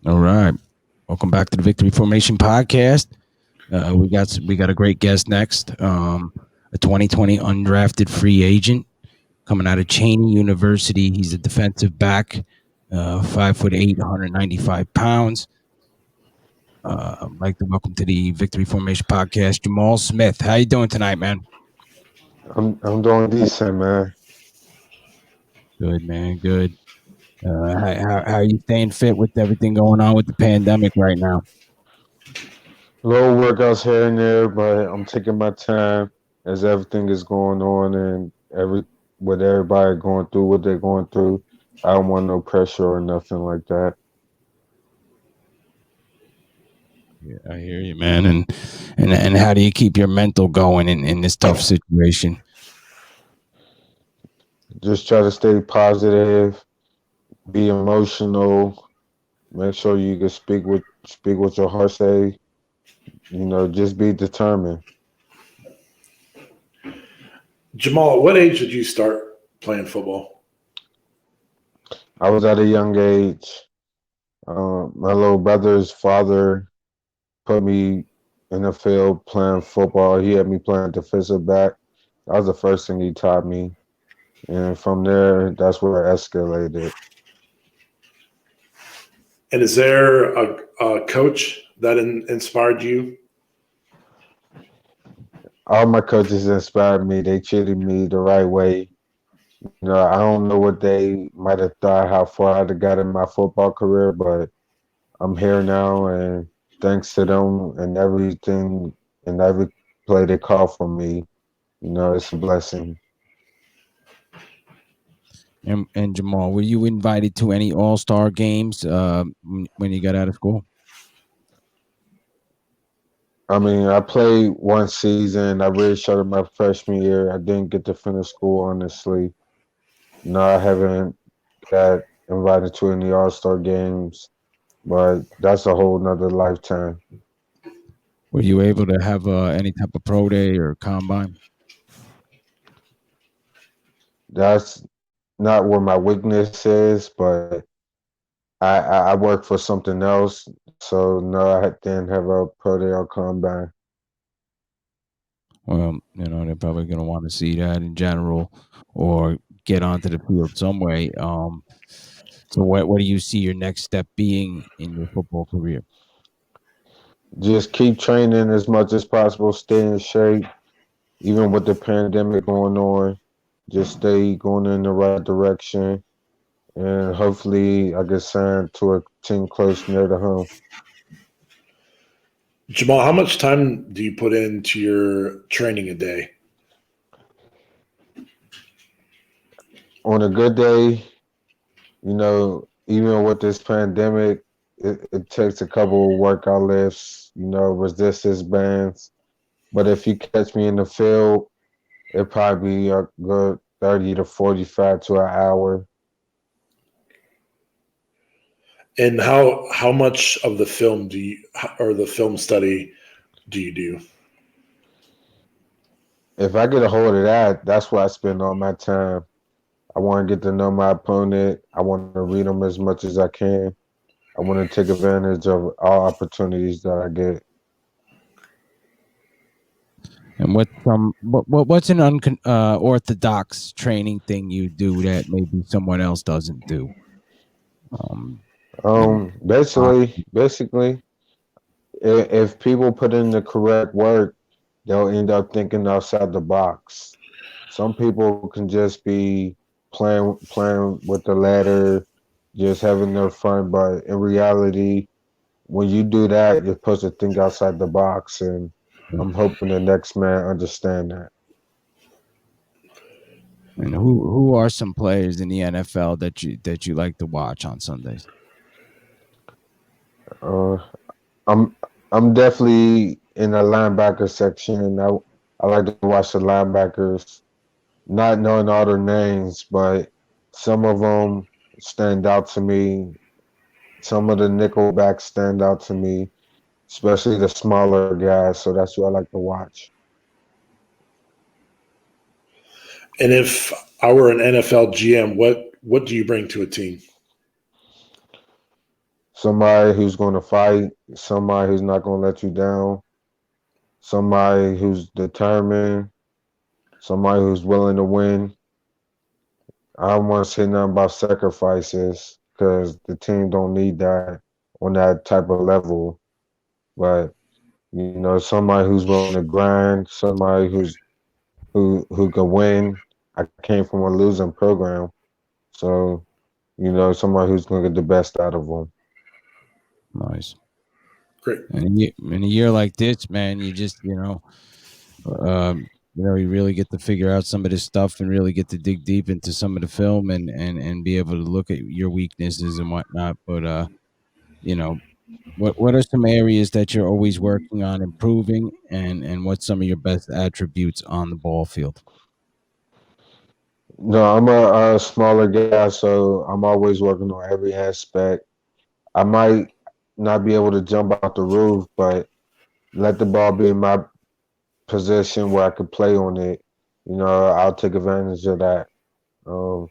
All right. Welcome back to the Victory Formation Podcast. We got a great guest next. A 2020 undrafted free agent coming out of Cheney University. He's a defensive back, 5'8", 195 pounds. I'd like to welcome to the Victory Formation Podcast, Jamal Smith. How you doing tonight, man? I'm doing decent, man. Good, man. Good. How are you staying fit with everything going on with the pandemic right now? Little workouts here and there, but I'm taking my time as everything is going on and with everybody going through what they're going through. I don't want no pressure or nothing like that. Yeah, I hear you, man. And how do you keep your mental going in this tough situation? Just try to stay positive, be emotional, make sure you can speak what your heart say. Just be determined. Jamal, at what age did you start playing football? I was at a young age. My little brother's father put me in the field playing football. He had me playing defensive back. That was the first thing he taught me. And from there, that's where it escalated. And is there a coach that inspired you? All my coaches inspired me. They treated me the right way. I don't know what they might have thought, how far I'd have got in my football career, but I'm here now. And thanks to them and everything and every play they call for me, it's a blessing. And Jamal, were you invited to any All Star games when you got out of school? I mean, I played one season. I really started my freshman year. I didn't get to finish school, honestly. No, I haven't got invited to any All Star games, but that's a whole nother lifetime. Were you able to have any type of pro day or combine? That's not where my weakness is, but I work for something else. So no, I didn't have a pro day or combine. Well, they're probably going to want to see that in general, or get onto the field some way. So what do you see your next step being in your football career? Just keep training as much as possible, stay in shape, even with the pandemic going on. Just stay going in the right direction, and hopefully I get signed to a team close near the home. Jamal, how much time do you put into your training a day? On a good day, even with this pandemic, it takes a couple of workout lifts, resistance bands. But if you catch me in the field, it'd probably be a good 30 to 45 to an hour. And how much of the film do you or the film study do you do? If I get a hold of that, that's where I spend all my time. I want to get to know my opponent. I want to read them as much as I can. I want to take advantage of all opportunities that I get. And what's an orthodox training thing you do that maybe someone else doesn't do? Um, and Basically, if people put in the correct work, they'll end up thinking outside the box. Some people can just be playing with the ladder, just having their fun, but in reality, when you do that, you're supposed to think outside the box, and I'm hoping the next man understand that. and who are some players in the NFL that you like to watch on Sundays? Uh, I'm I'm definitely in the linebacker section. I like to watch the linebackers, not knowing all their names, but some of them stand out to me. Some of the nickelbacks stand out to me, especially the smaller guys. So that's what I like to watch. And if I were an NFL GM, what do you bring to a team? somebody who's going to fight, somebody who's not going to let you down, somebody who's determined, somebody who's willing to win. I don't want to say nothing about sacrifices because the team don't need that on that type of level. But somebody who's willing to grind, somebody who can win. I came from a losing program, so somebody who's going to get the best out of them. Nice. Great. And in a year like this, man, you just you really get to figure out some of this stuff and really get to dig deep into some of the film and be able to look at your weaknesses and whatnot. But you know, what are some areas that you're always working on improving, and what's some of your best attributes on the ball field? No, I'm a smaller guy, so I'm always working on every aspect. I might not be able to jump out the roof, but let the ball be in my position where I could play on it. I'll take advantage of that. Um,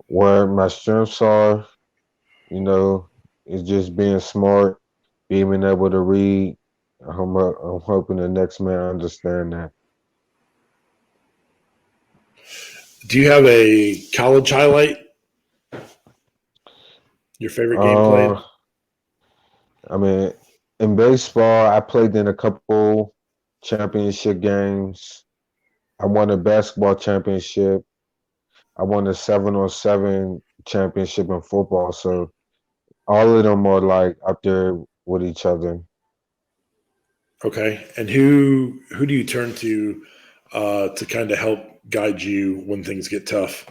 where my strengths are, you know, is just being smart, being able to read. I'm hoping the next man understand that. Do you have a college highlight? Your favorite game played? I mean, in baseball, I played in a couple championship games. I won a basketball championship. I won a 7-on-7 championship in football. So all of them are like up there with each other. Okay. And who do you turn to kind of help guide you when things get tough?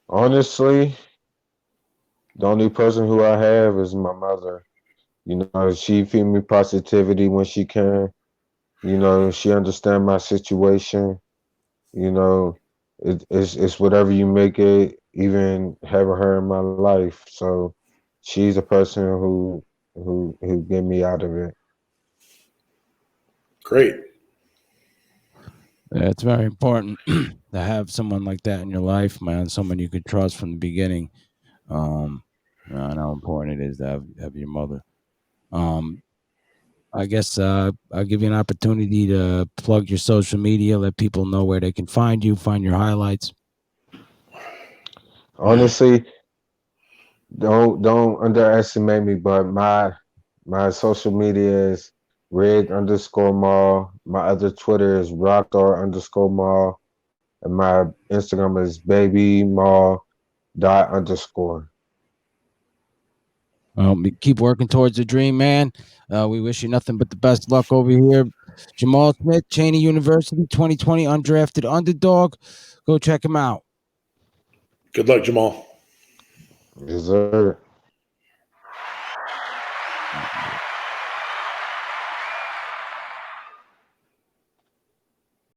Honestly, the only person who I have is my mother. She feed me positivity when she can. She understand my situation. You know, it's whatever you make it. Even having her in my life, so she's the person who get me out of it. Great. Yeah, it's very important to have someone like that in your life, man. Someone you could trust from the beginning. Um, I know how important it is to have your mother. Um, I guess I'll give you an opportunity to plug your social media, let people know where they can find you, find your highlights. Honestly, don't underestimate me, but my social media is rig_mall. My other Twitter is rockstar_mall. And my Instagram is babymall._. Keep working towards the dream, man. We wish you nothing but the best luck over here. Jamal Smith, Cheney University, 2020 undrafted underdog. Go check him out. Good luck, Jamal. Yes, sir.